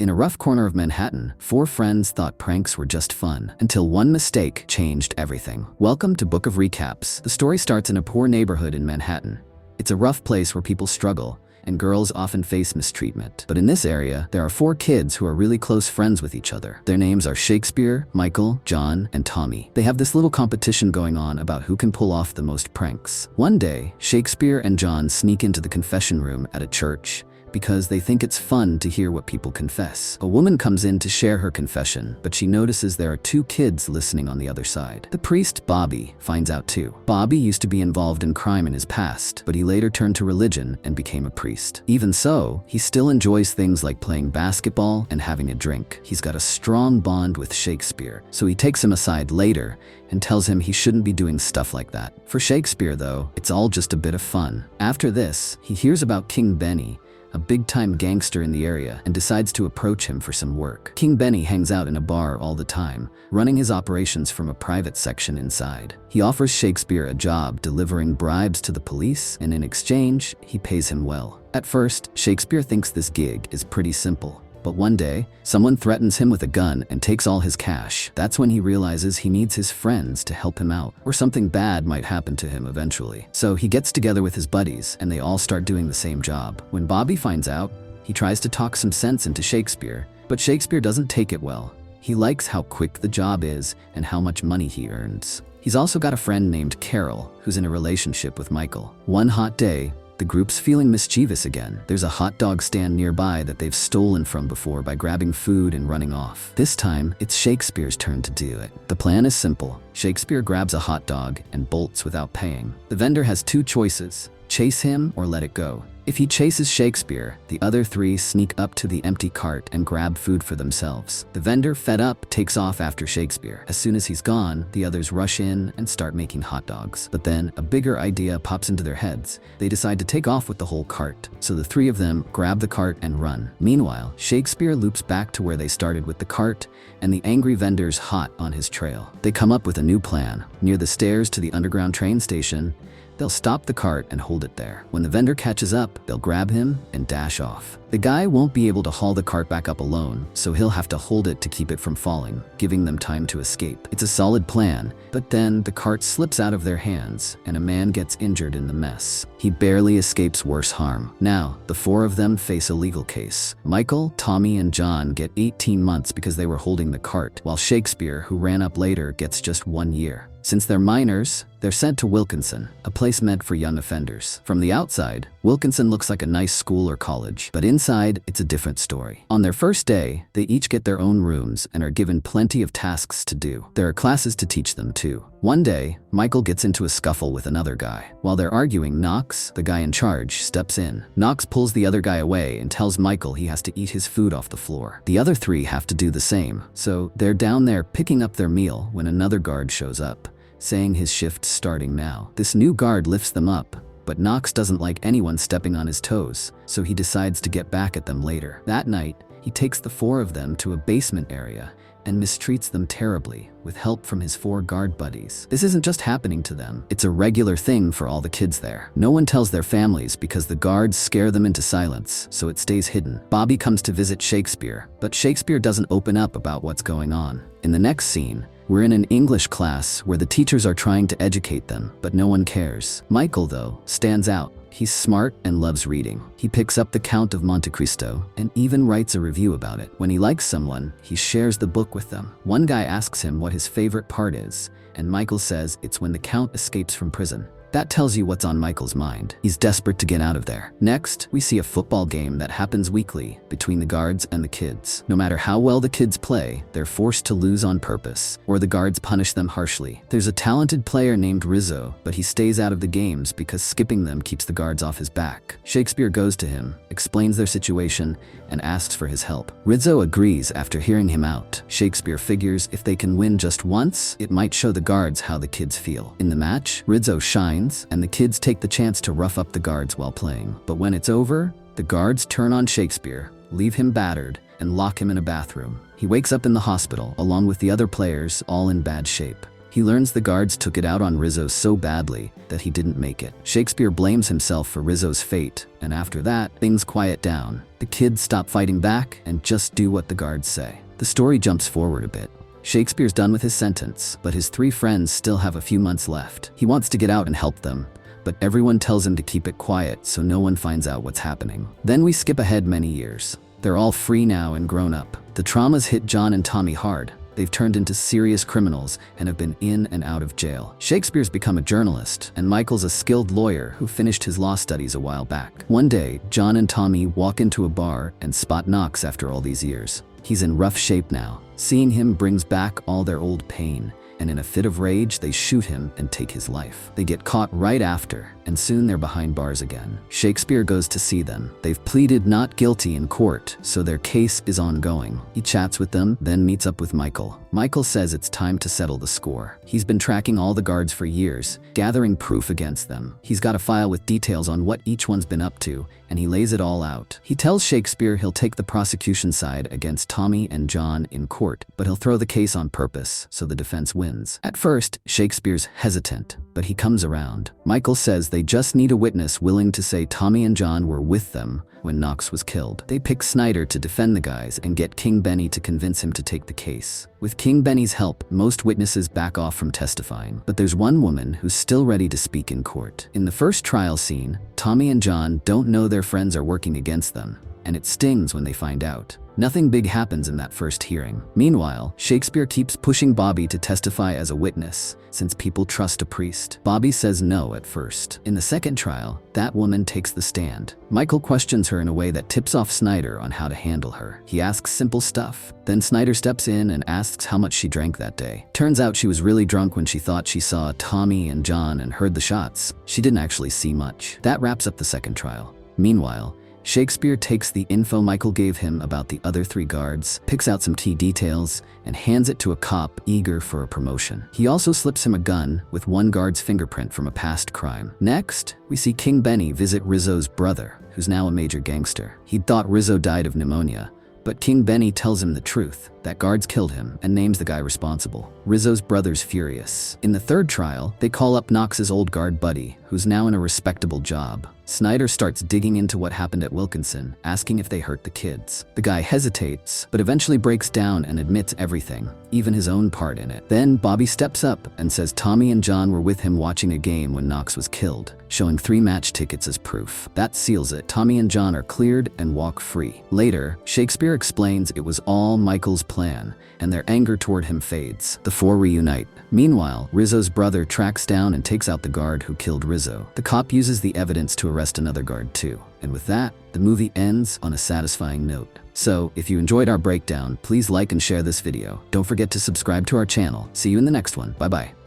In a rough corner of Manhattan, four friends thought pranks were just fun, until one mistake changed everything. Welcome to Book of Recaps. The story starts in a poor neighborhood in Manhattan. It's a rough place where people struggle, and girls often face mistreatment. But in this area, there are four kids who are really close friends with each other. Their names are Shakespeare, Michael, John, and Tommy. They have this little competition going on about who can pull off the most pranks. One day, Shakespeare and John sneak into the confession room at a church because they think it's fun to hear what people confess. A woman comes in to share her confession, but she notices there are two kids listening on the other side. The priest, Bobby, finds out too. Bobby used to be involved in crime in his past, but he later turned to religion and became a priest. Even so, he still enjoys things like playing basketball and having a drink. He's got a strong bond with Shakespeare, so he takes him aside later and tells him he shouldn't be doing stuff like that. For Shakespeare, though, it's all just a bit of fun. After this, he hears about King Benny, a big-time gangster in the area, and decides to approach him for some work. King Benny hangs out in a bar all the time, running his operations from a private section inside. He offers Shakespeare a job delivering bribes to the police, and in exchange, he pays him well. At first, Shakespeare thinks this gig is pretty simple. But one day, someone threatens him with a gun and takes all his cash. That's when he realizes he needs his friends to help him out, or something bad might happen to him eventually. So he gets together with his buddies, and they all start doing the same job. When Bobby finds out, he tries to talk some sense into Shakespeare, but Shakespeare doesn't take it well. He likes how quick the job is and how much money he earns. He's also got a friend named Carol, who's in a relationship with Michael. One hot day, the group's feeling mischievous again. There's a hot dog stand nearby that they've stolen from before by grabbing food and running off. This time, it's Shakespeare's turn to do it. The plan is simple. Shakespeare grabs a hot dog and bolts without paying. The vendor has two choices: chase him or let it go. If he chases Shakespeare, the other three sneak up to the empty cart and grab food for themselves. The vendor, fed up, takes off after Shakespeare. As soon as he's gone, the others rush in and start making hot dogs. But then, a bigger idea pops into their heads. They decide to take off with the whole cart. So the three of them grab the cart and run. Meanwhile, Shakespeare loops back to where they started with the cart, and the angry vendor's hot on his trail. They come up with a new plan. Near the stairs to the underground train station, they'll stop the cart and hold it there. When the vendor catches up, they'll grab him and dash off. The guy won't be able to haul the cart back up alone, so he'll have to hold it to keep it from falling, giving them time to escape. It's a solid plan, but then the cart slips out of their hands, and a man gets injured in the mess. He barely escapes worse harm. Now, the four of them face a legal case. Michael, Tommy, and John get 18 months because they were holding the cart, while Shakespeare, who ran up later, gets just 1 year. Since they're minors, they're sent to Wilkinson, a place meant for young offenders. From the outside, Wilkinson looks like a nice school or college, but inside, it's a different story. On their first day, they each get their own rooms and are given plenty of tasks to do. There are classes to teach them too. One day, Michael gets into a scuffle with another guy. While they're arguing, Knox, the guy in charge, steps in. Knox pulls the other guy away and tells Michael he has to eat his food off the floor. The other three have to do the same, so they're down there picking up their meal when another guard shows up, saying his shift's starting now. This new guard lifts them up, but Knox doesn't like anyone stepping on his toes, so he decides to get back at them later. That night, he takes the four of them to a basement area and mistreats them terribly, with help from his four guard buddies. This isn't just happening to them, it's a regular thing for all the kids there. No one tells their families because the guards scare them into silence, so it stays hidden. Bobby comes to visit Shakespeare, but Shakespeare doesn't open up about what's going on. In the next scene, we're in an English class where the teachers are trying to educate them, but no one cares. Michael, though, stands out. He's smart and loves reading. He picks up the Count of Monte Cristo and even writes a review about it. When he likes someone, he shares the book with them. One guy asks him what his favorite part is, and Michael says it's when the Count escapes from prison. That tells you what's on Michael's mind. He's desperate to get out of there. Next, we see a football game that happens weekly between the guards and the kids. No matter how well the kids play, they're forced to lose on purpose, or the guards punish them harshly. There's a talented player named Rizzo, but he stays out of the games because skipping them keeps the guards off his back. Shakespeare goes to him, explains their situation, and asks for his help. Rizzo agrees after hearing him out. Shakespeare figures if they can win just once, it might show the guards how the kids feel. In the match, Rizzo shines, and the kids take the chance to rough up the guards while playing. But when it's over, the guards turn on Shakespeare, leave him battered, and lock him in a bathroom. He wakes up in the hospital, along with the other players, all in bad shape. He learns the guards took it out on Rizzo so badly that he didn't make it. Shakespeare blames himself for Rizzo's fate, and after that, things quiet down. The kids stop fighting back and just do what the guards say. The story jumps forward a bit. Shakespeare's done with his sentence, but his 3 friends still have a few months left. He wants to get out and help them, but everyone tells him to keep it quiet so no one finds out what's happening. Then we skip ahead many years. They're all free now and grown up. The traumas hit John and Tommy hard. They've turned into serious criminals and have been in and out of jail. Shakespeare's become a journalist, and Michael's a skilled lawyer who finished his law studies a while back. One day, John and Tommy walk into a bar and spot Knox after all these years. He's in rough shape now. Seeing him brings back all their old pain, and in a fit of rage, they shoot him and take his life. They get caught right after, and soon they're behind bars again. Shakespeare goes to see them. They've pleaded not guilty in court, so their case is ongoing. He chats with them, then meets up with Michael. Michael says it's time to settle the score. He's been tracking all the guards for years, gathering proof against them. He's got a file with details on what each one's been up to, and he lays it all out. He tells Shakespeare he'll take the prosecution side against Tommy and John in court, but he'll throw the case on purpose so the defense wins. At first, Shakespeare's hesitant, but he comes around. Michael says they just need a witness willing to say Tommy and John were with them when Knox was killed. They pick Snyder to defend the guys and get King Benny to convince him to take the case. With King Benny's help, most witnesses back off from testifying, but there's one woman who's still ready to speak in court. In the first trial scene, Tommy and John don't know their friends are working against them, and it stings when they find out. Nothing big happens in that first hearing. Meanwhile, Shakespeare keeps pushing Bobby to testify as a witness, since people trust a priest. Bobby says no at first. In the second trial, that woman takes the stand. Michael questions her in a way that tips off Snyder on how to handle her. He asks simple stuff. Then Snyder steps in and asks how much she drank that day. Turns out she was really drunk when she thought she saw Tommy and John and heard the shots. She didn't actually see much. That wraps up the second trial. Meanwhile, Shakespeare takes the info Michael gave him about the other 3 guards, picks out some key details, and hands it to a cop eager for a promotion. He also slips him a gun with one guard's fingerprint from a past crime. Next, we see King Benny visit Rizzo's brother, who's now a major gangster. He'd thought Rizzo died of pneumonia, but King Benny tells him the truth, that guards killed him, and names the guy responsible. Rizzo's brother's furious. In the third trial, they call up Knox's old guard buddy, who's now in a respectable job. Snyder starts digging into what happened at Wilkinson, asking if they hurt the kids. The guy hesitates, but eventually breaks down and admits everything, even his own part in it. Then Bobby steps up and says Tommy and John were with him watching a game when Knox was killed, showing 3 match tickets as proof. That seals it. Tommy and John are cleared and walk free. Later, Shakespeare explains it was all Michael's plan, and their anger toward him fades. The 4 reunite. Meanwhile, Rizzo's brother tracks down and takes out the guard who killed Rizzo. The cop uses the evidence to arrest another guard too. And with that, the movie ends on a satisfying note. So, if you enjoyed our breakdown, please like and share this video. Don't forget to subscribe to our channel. See you in the next one. Bye-bye.